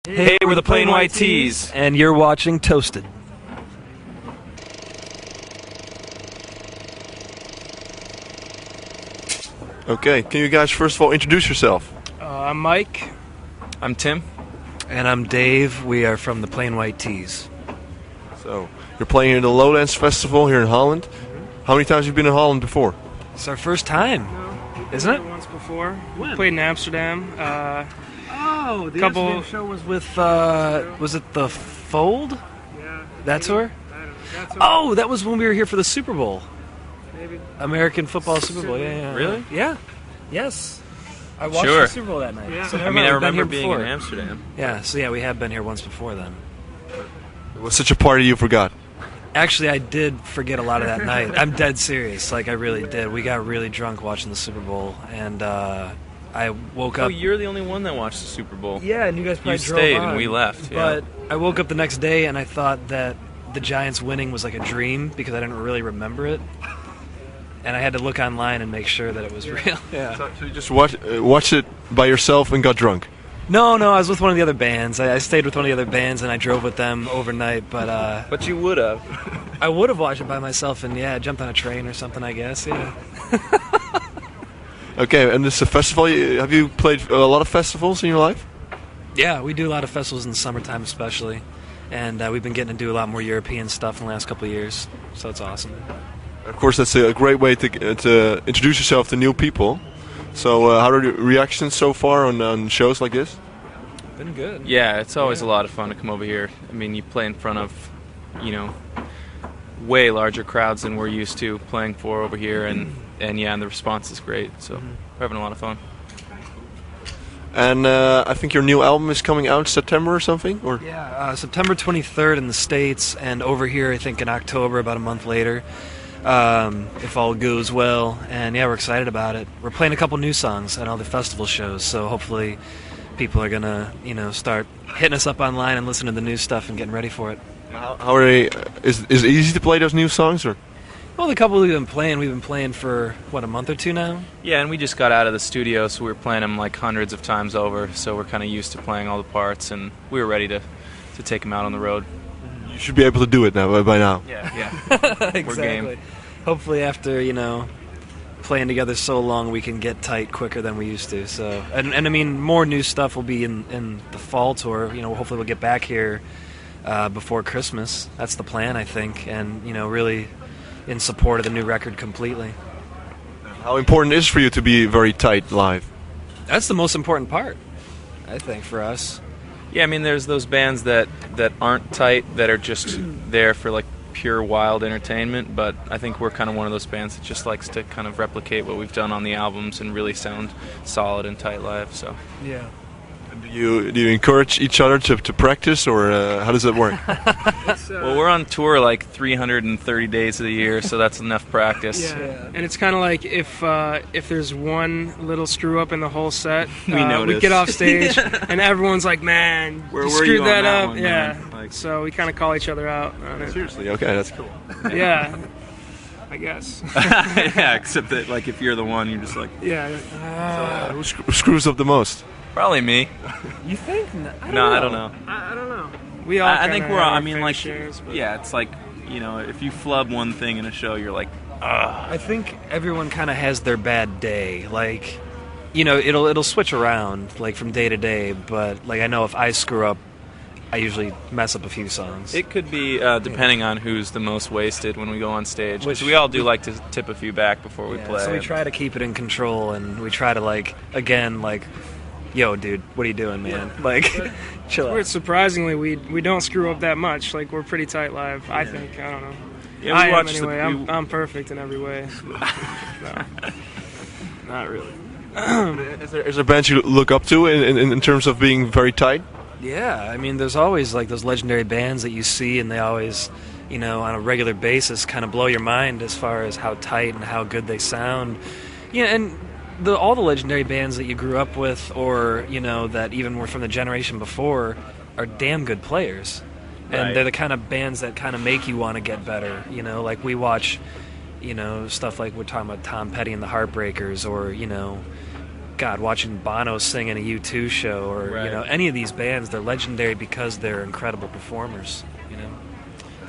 Hey, we're the Plain White Tees. And you're watching Toasted. Okay, can you guys first of all introduce yourself? I'm Mike. I'm Tim. And I'm Dave. We are from the Plain White Tees. So, you're playing in the Lowlands Festival here in Holland. How many times have you been in Holland before? It's our first time, isn't it? Once before. When? We played in Amsterdam. The couple- Amsterdam show was with, was it the Fold? Yeah. That tour? I don't know. That's Oh, that was when we were here for the Super Bowl. maybe. American football Super Bowl, yeah. Really? Yeah. Yes. I watched Sure. the Super Bowl that night. Yeah. So I never mean, mind, I we've been remember here being before. in Amsterdam. Yeah, so yeah, we have been here once before then. It was such a party you forgot. Actually, I did forget a lot of that night. I'm dead serious. Like, I really did. We got really drunk watching the Super Bowl, and I woke Oh, up. you're the only one that watched the Super Bowl. Yeah, and you guys probably You drove stayed on. and we left. But I woke up the next day, and I thought that the Giants winning was like a dream because I didn't really remember it. And I had to look online and make sure that it was real. Yeah. So you just watched it by yourself and got drunk? No, I was with one of the other bands. I stayed with one of the other bands, and I drove with them overnight. But But you would have. I would have watched it by myself, and yeah, jumped on a train or something, I guess. Yeah. Okay, and this is a festival. Have you played a lot of festivals in your life? Yeah, we do a lot of festivals in the summertime, especially, and we've been getting to do a lot more European stuff in the last couple of years. So it's awesome. Of course, that's a great way to introduce yourself to new people. So, how are the reactions so far on shows like this? Been good. Yeah, it's always a lot of fun to come over here. I mean, you play in front of, way larger crowds than we're used to playing for over here, and the response is great. So we're having a lot of fun. And I think your new album is coming out September or something? Or Yeah, September 23rd in the States, and over here I think in October, about a month later, if all goes well. And yeah, we're excited about it. We're playing a couple new songs at all the festival shows, so hopefully people are gonna, start hitting us up online and listening to the new stuff and getting ready for it. how are they? Is it easy to play those new songs? Or Well, the couple we've been playing for, what, a month or two now? Yeah, and we just got out of the studio, so we were playing them like hundreds of times over. So we're kind of used to playing all the parts, and we were ready to take them out on the road. you should be able to do it now by now. Yeah. Exactly. Hopefully after, playing together so long, we can get tight quicker than we used to. So, and I mean, more new stuff will be in the fall tour. Hopefully we'll get back here before Christmas. That's the plan, I think, and really in support of the new record completely. How important is it for you to be very tight live? That's the most important part, I think, for us. Yeah, I mean, there's those bands that aren't tight, that are just there for like pure wild entertainment, but I think we're kind of one of those bands that just likes to kind of replicate what we've done on the albums and really sound solid and tight live. So Yeah. Do you encourage each other to practice, or how does that work? well, we're on tour like 330 days of the year, so that's enough practice. Yeah. And it's kind of like if there's one little screw up in the whole set, We we notice. get off stage and everyone's like, "Man, Where you were screwed you on that that up." one, yeah. man? Like- So we kind of call each other out on it. Seriously, okay, that's cool. Yeah. I guess. Yeah, except that like if you're the one, you're just like Yeah. Who screws up the most? probably me. You think? I don't know. I don't know. We all. I think kinda we're. have I our mean, fair like, shares, but- yeah, it's like if you flub one thing in a show, you're like, I think everyone kind of has their bad day. Like, it'll switch around like from day to day. But like, I know if I screw up, I usually mess up a few songs. it could be depending on who's the most wasted when we go on stage. Which Which- we all do like to tip a few back before we Yeah, play. so we try to keep it in control, and we try to yo, dude, what are you doing, man? Like, chill We're out. surprisingly we don't screw up that much. Like we're pretty tight live. I think. I don't know. Yeah, we I am watched anyway. the. I'm perfect in every way. No, not really. Is there bands you look up to in terms of being very tight? Yeah, I mean, there's always like those legendary bands that you see, and they always, on a regular basis, kind of blow your mind as far as how tight and how good they sound. Yeah, and all the legendary bands that you grew up with, or that even were from the generation before, are damn good players, and Right. they're the kind of bands that kind of make you want to get better. Like we watch, stuff like we're talking about Tom Petty and the Heartbreakers, or God, watching Bono sing in a U2 show, or Right. any of these bands, they're legendary because they're incredible performers.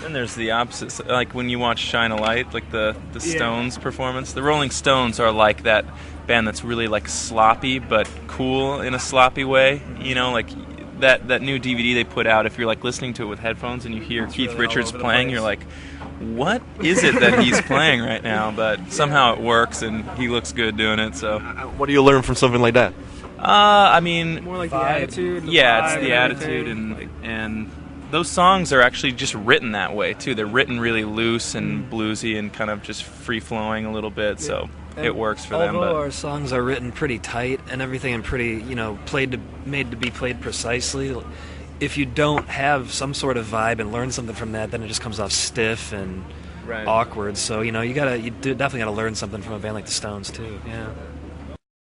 And there's the opposite. Like when you watch Shine a Light, like the Stones performance, the Rolling Stones are like that band that's really like sloppy but cool in a sloppy way. Like that new DVD they put out. If you're like listening to it with headphones and you hear Keith really Richards all over the playing, place. you're like, what is it that he's playing right now? But somehow it works and he looks good doing it. So What do you learn from something like that? I mean, More like the Vibe. attitude. The yeah, vibe it's the and attitude everything. and those songs are actually just written that way too. They're written really loose and bluesy and kind of just free flowing a little bit, so it works for them. Although But our songs are written pretty tight and everything, and pretty, made to be played precisely. If you don't have some sort of vibe and learn something from that, then it just comes off stiff and Right. awkward. So you definitely gotta learn something from a band like the Stones too. Yeah.